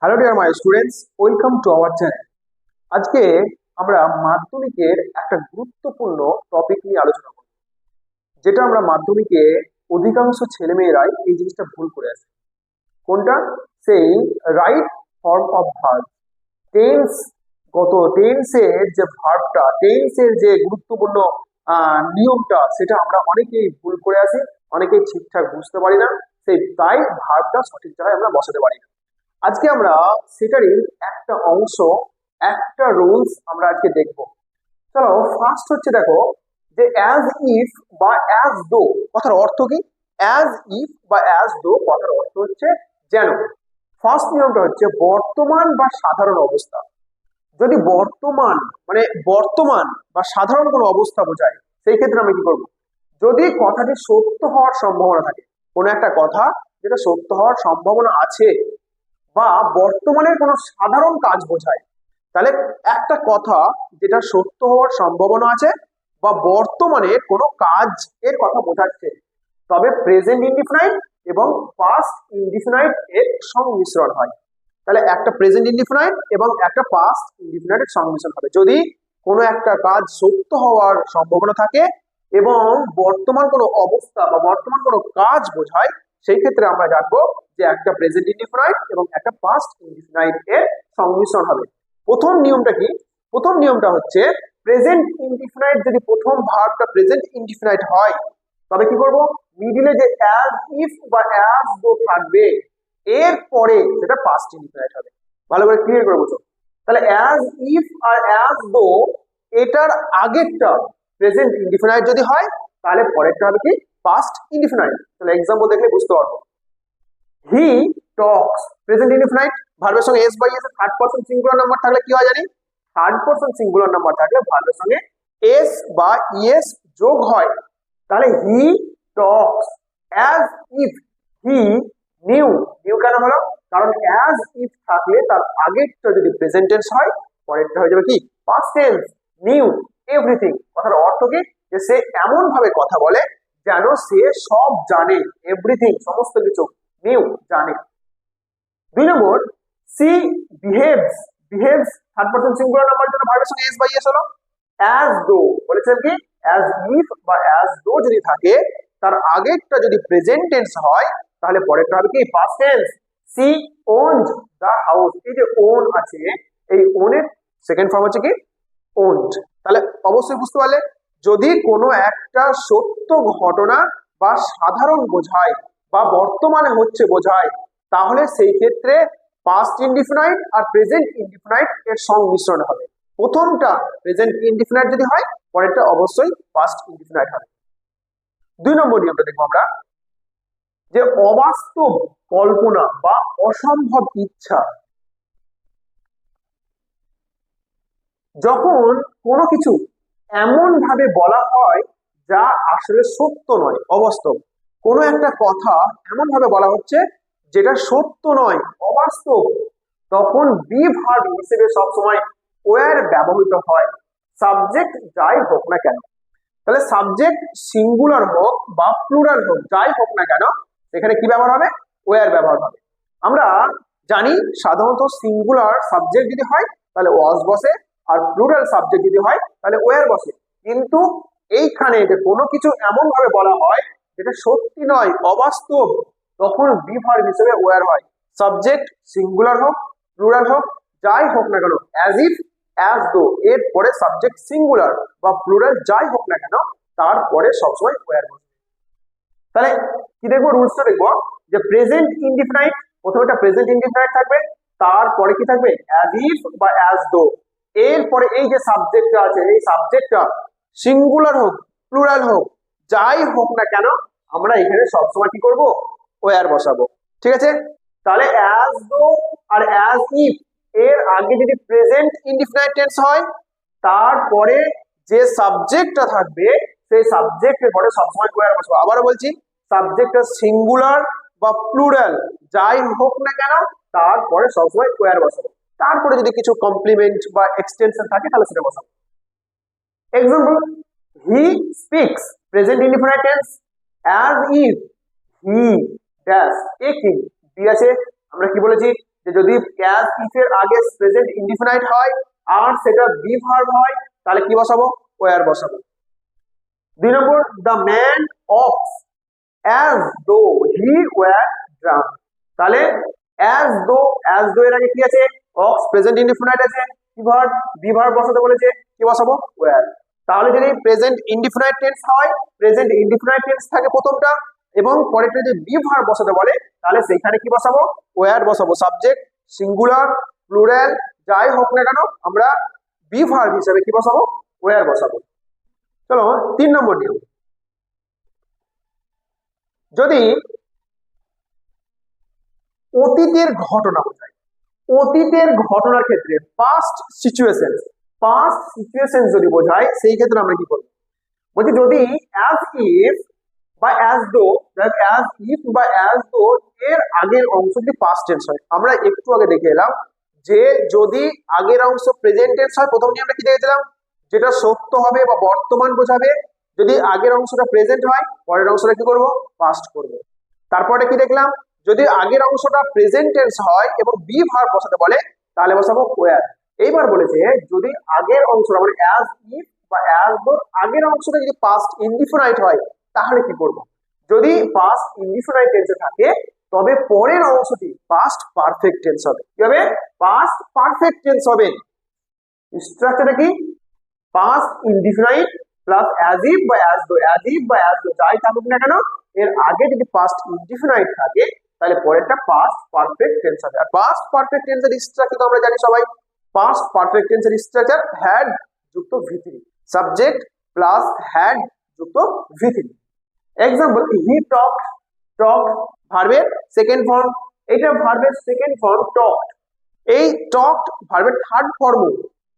Hello dear my students, welcome to our channel. আজকে আমরা মাধ্যমিকের একটা গুরুত্বপূর্ণ টপিক নিয়ে আলোচনা করব, যেটা আমরা মাধ্যমিকে অধিকাংশ ছেলেমেয়েরাই এই জিনিসটা ভুল করে আছে। কোনটা? সেই right form of verb. Tense, গত টেন্সের যে ভার্বটা, টেন্সের যে গুরুত্বপূর্ণ নিয়মটা, সেটা আমরা অনেকেই ভুল করে আছি, অনেকেই ঠিকঠাক বুঝতে পারি না। তাই ভার্বটা সঠিক জায়গায় আমরা বসাতে পারি না। আজকে আমরা সেটারই একটা অংশ, একটা রুলস আমরা আজকে দেখব। চলো, ফার্স্ট হচ্ছে, দেখো যে অ্যাজ ইফ বা অ্যাজ দো কথার অর্থ কি? অ্যাজ ইফ বা অ্যাজ দো কথার অর্থ হচ্ছে যেন। ফার্স্ট নিয়মটা হচ্ছে বর্তমান বা সাধারণ অবস্থা। যদি বর্তমান মানে বর্তমান বা সাধারণ কোনো অবস্থা বোঝায়, সেই ক্ষেত্রে আমি কি করবো? যদি কথাটি সত্য হওয়ার সম্ভাবনা থাকে, কোনো একটা কথা যেটা সত্য হওয়ার সম্ভাবনা আছে, বা বর্তমানের কোনো সাধারণ কাজ বোঝায়, তাহলে একটা কথা যেটা সত্য হওয়ার সম্ভাবনা আছে বা বর্তমানে কোনো কাজ এর কথা বোঝাচ্ছে, তবে প্রেজেন্ট ইনডিফিনাইট এবং পাস্ট ইনডিফিনাইট এর সংমিশ্রণ হয়। তাহলে একটা প্রেজেন্ট ইনডিফিনাইট এবং একটা পাস্ট ইনডিফিনাইট এর সংমিশ্রণ হবে যদি কোনো একটা কাজ সত্য হওয়ার সম্ভাবনা থাকে এবং বর্তমান কোনো অবস্থা বা বর্তমান কোনো কাজ বোঝায়। সেই ক্ষেত্রে আমরা জানবো যে একটা প্রেজেন্ট ইনডিফিনাইট এবং একটা পাস্ট ইনডিফিনাইট এর সংমিশ্রণ হবে। প্রথম নিয়মটা কি? প্রথম নিয়মটা হচ্ছে প্রেজেন্ট ইনডিফিনাইট যদি প্রথম ভার্বটা প্রেজেন্ট ইনডিফিনাইট হয়, তবে কি করব? মিডিলে যে অ্যাজ ইফ বা অ্যাজ দো থাকবে, এর পরে সেটা পাস্ট ইনডিফিনাইট হবে। ভালো করে ক্লিয়ার করে বুঝো। তাহলে as if R as though, এটার আগেরটা প্রেজেন্ট ইনডিফিনাইট যদি হয়, তাহলে পরেরটা হবে কি? Past indefinite. তাহলে এক্সাম্পল দেখলে বুঝতে পারবো। হি টক্স, প্রেজেন্ট ইনডিফিনাইট, ভার্বের সঙ্গে S by S third person singular number থাকলে কি হয় জানি? থার্ড পারসন সিঙ্গুলার নাম্বার থাকলে ভার্বের সঙ্গে এস বা ইএস যোগ হয়। তাহলে he talks as if he knew. Knew কেন হলো? কারণ অ্যাজ ইফ থাকলে তার আগেরটা যদি প্রেজেন্ট টেন্স হয়, পরেরটা হয়ে যাবে কি? Past tense. নিউ এভরিথিং কথার অর্থ কি? যে সে এমন ভাবে কথা বলে যেন সে সব জানে, এভরিথিং সমস্ত কিছু নিউ জানে। দুই নম্বর, she behaves. Behaves third person singular number জন্য ভার্বের সঙ্গে এস বাই এস হলো। অ্যাজ দো বলেছেন কি? অ্যাজ ইফ বা অ্যাজ দো যদি থাকে, তার আগেরটা যদি প্রেজেন্ট টেন্স হয়, তাহলে পরেরটা হবে কি? Past tense. She owned the house. এই যে ওন আছে, এই ওনের সেকেন্ড ফর্ম হচ্ছে কি? ওনড। তাহলে অবশ্যই বুঝতে পারলে, যদি কোনো একটা সত্য ঘটনা বা সাধারণ বোঝায় বা বর্তমানে হচ্ছে বোঝায়, তাহলে সেই ক্ষেত্রে পাস্ট ইনডিফিনাইট আর প্রেজেন্ট ইনডিফিনাইট এর সংমিশ্রণ হবে। প্রথমটা প্রেজেন্ট ইনডিফিনাইট যদি হয়, পরেরটা অবশ্যই পাস্ট ইনডিফিনাইট হবে। দুই নম্বর নিয়মটা দেখবো আমরা, যে অবাস্তব কল্পনা বা অসম্ভব ইচ্ছা। যখন কোনো কিছু এমন ভাবে বলা হয় যা আসলে সত্য নয়, অবাস্তব। কোনো একটা কথা এমন ভাবে বলা হচ্ছে যেটা সত্য নয়, অবাস্তব, তখন বি ভার্ব হিসেবে সবসময় ওয়্যার ব্যবহৃত হয়, সাবজেক্ট যাই হোক না কেন। তাহলে সাবজেক্ট সিঙ্গুলার হোক বা প্লুরাল হোক, যাই হোক না কেন, এখানে কি ব্যবহার হবে? ওয়্যার ব্যবহার হবে। আমরা জানি সাধারণত সিঙ্গুলার সাবজেক্ট যদি হয় তাহলে ওয়াজ বসে, আর প্লুরাল সাবজেক্ট যদি হয় তাহলে ওয়্যার বসে। কিন্তু এইখানে যে কোনো কিছু এমন ভাবে বলা হয় যেটা সত্যি নয়, অবাস্তব, তখন বি ভার্ব হিসেবে ওয়্যার হয়। সাবজেক্ট সিঙ্গুলার হোক, প্লুরাল হোক, যাই হোক না কেন, অ্যাজ ইফ, অ্যাজ দো, এর পরে সাবজেক্ট সিঙ্গুলার বা প্লুরাল যাই হোক না কেন, তারপরে সবসময় ওয়্যার বসে। তাহলে কি দেখবো? রুলসটা দেখবো, যে প্রেজেন্ট ইনডিফিনাইট, প্রথমে একটা প্রেজেন্ট ইনডিফিনাইট থাকবে, তারপরে কি থাকবে? অ্যাজ ইফ বা অ্যাজ দো। এরপরে এই যে সাবজেক্টটা আছে, এই সাবজেক্টটা সিঙ্গুলার হোক, প্লুরাল হোক, যাই হোক না কেন, আমরা এখানে সবসময় কি করব? ওয়্যার বসাবো। ঠিক আছে? তাহলে অ্যাজ দো আর অ্যাজ ইফ এর আগে যদি প্রেজেন্ট ইনডিফিনাইট টেন্স হয়, তারপরে যে সাবজেক্টটা থাকবে, সেই সাবজেক্টের পরে সবসময় ওয়্যার বসাবো। আবারও বলছি, সাবজেক্টটা সিঙ্গুলার বা প্লুরাল যাই হোক না কেন, তারপরে সবসময় ওয়্যার বসাবো। তারপরে যদি কিছু কমপ্লিমেন্ট বা এক্সটেনশন থাকে তাহলে সেটা বসাবো। Example, he speaks, present indefinite tense, as if he dash a king. ঠিক আছে? আমরা কি বলেছি? যে যদি অ্যাজ ইফ এর আগে প্রেজেন্ট ইনডিফিনাইট হয় আর সেটা বি ভার্ব হয় তাহলে কি বসাবো, ওয়্যার বসাবো। 2 নম্বর, the man acts as though he were drunk. তাহলে অ্যাজ দো এর আগে কি আছে, অক্স প্রেজেন্ট ইনডিফিনাইট আছে, কি ভার্ব, বি ভার্ব বসাতে বলেছে, কি বসাবো, ওয়্যার। তাহলে যদি প্রেজেন্ট ইনডিফিনাইট টেন্স হয়, প্রেজেন্ট ইনডিফিনাইট টেন্স থাকে প্রথমটা এবং পরেরটা যদি বি ভার্ব বসাতে বলে তাহলে সেখানে কি বসাবো, ওয়্যার বসাবো। সাবজেক্ট সিঙ্গুলার প্লুরাল যাই হোক না কেন আমরা বি ভার্ব হিসেবে কি বসাবো, ওয়্যার বসাবো। চলো 3 নম্বর নিয়ম, যদি অতীতের ঘটনা বোঝায়, অতীতের ঘটনার ক্ষেত্রে পাস্ট সিচুয়েশন যদি বোঝায় সেই ক্ষেত্রে আমরা কি করবো, বলছি যদি অ্যাজ ইফ বা অ্যাজ দো, অ্যাজ ইফ বা অ্যাজ দো এর আগের অংশ যদি পাস্ট টেন্স হয়, আমরা একটু আগে দেখে এলাম যে যদি আগের অংশ প্রেজেন্ট টেন্স হয় প্রথম নিয়ে আমরা কি দেখেছিলাম, যেটা সত্য হবে বা বর্তমান বোঝাবে, যদি আগের অংশটা প্রেজেন্ট হয় পরের অংশটা কি করবো, পাস্ট করবো। তারপরে কি দেখলাম, যদি আগের অংশটা প্রেজেন্ট টেন্স হয় এবং বি ভার্ব বসাতে বলে তাহলে বসাবো ওয়্যার। এইবার বলেছে যদি আগের অংশটা মানে অ্যাজ ইফ বা অ্যাজ দো আগের অংশটা যদি পাস্ট ইনডিফিনাইট হয় তাহলে কি করব, যদি পাস্ট ইনডিফিনাইট টেন্সে থাকে তবে পরের অংশটি পাস্ট পারফেক্ট টেন্স হবে। কি হবে, পাস্ট পারফেক্ট টেন্স হবে। স্ট্রাকচারটা কি, past indefinite plus as if বা অ্যাজ দো, অ্যাজ ইফ বা অ্যাজ দো যাই থাকুক না কেন এর আগে যদি পাস্ট ইনডিফিনাইট থাকে তাহলে পরেরটা পাস্ট পারফেক্ট টেন্স হবে। আর পাস্ট পারফেক্ট টেন্সের স্ট্রাকচার তো আমরা জানি সবাই, পাস্ট পারফেক্ট টেন্সের স্ট্রাকচার হ্যাড যুক্ত ভি3, সাবজেক্ট প্লাস হ্যাড যুক্ত ভি3। এক্সাম্পল, হি টকড ভার্বের সেকেন্ড ফর্ম, এটা ভার্বের সেকেন্ড ফর্ম টকড, এই টকড ভার্বের থার্ড ফর্ম,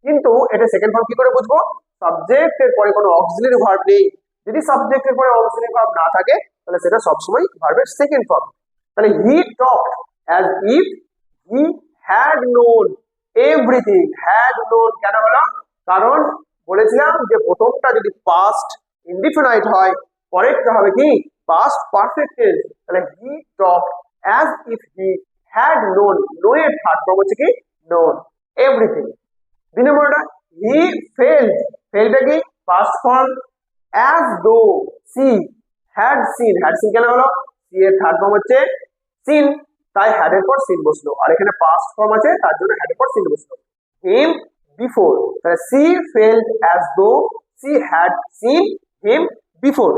কিন্তু এটা সেকেন্ড ফর্ম কি করে বুঝবো, সাবজেক্টের পরে কোনো অক্সিলারি ভার্ব নেই, যদি সাবজেক্টের পরে অক্সিলারি ভার্ব না থাকে তাহলে সেটা সবসময় ভার্বের সেকেন্ড ফর্ম। তাহলে he talked as if he had known everything, had known কেন হলো, কারণ বলেছিলাম যে প্রথমটা যদি পাস্ট ইনডিফিনাইট হয় পরেরটা হবে কি পাস্ট পারফেক্ট টেন্স। তাহলে he talked as if he had known, know এর থার্ড ফর্ম হচ্ছে কি নোন এভরিথিং। 2 নম্বরটা, হি ফেলটা কি past form, as though she had seen কেন হলো, সি এর থার্ড ফর্ম হচ্ছে সিন, তাই হ্যাড এর পর সিন বসলো, আর এখানে পাস্ট ফর্ম আছে তার জন্য হ্যাড এর পর সিন বসলো। হিম বিফোর, তাহলে she felt as though she had seen him before.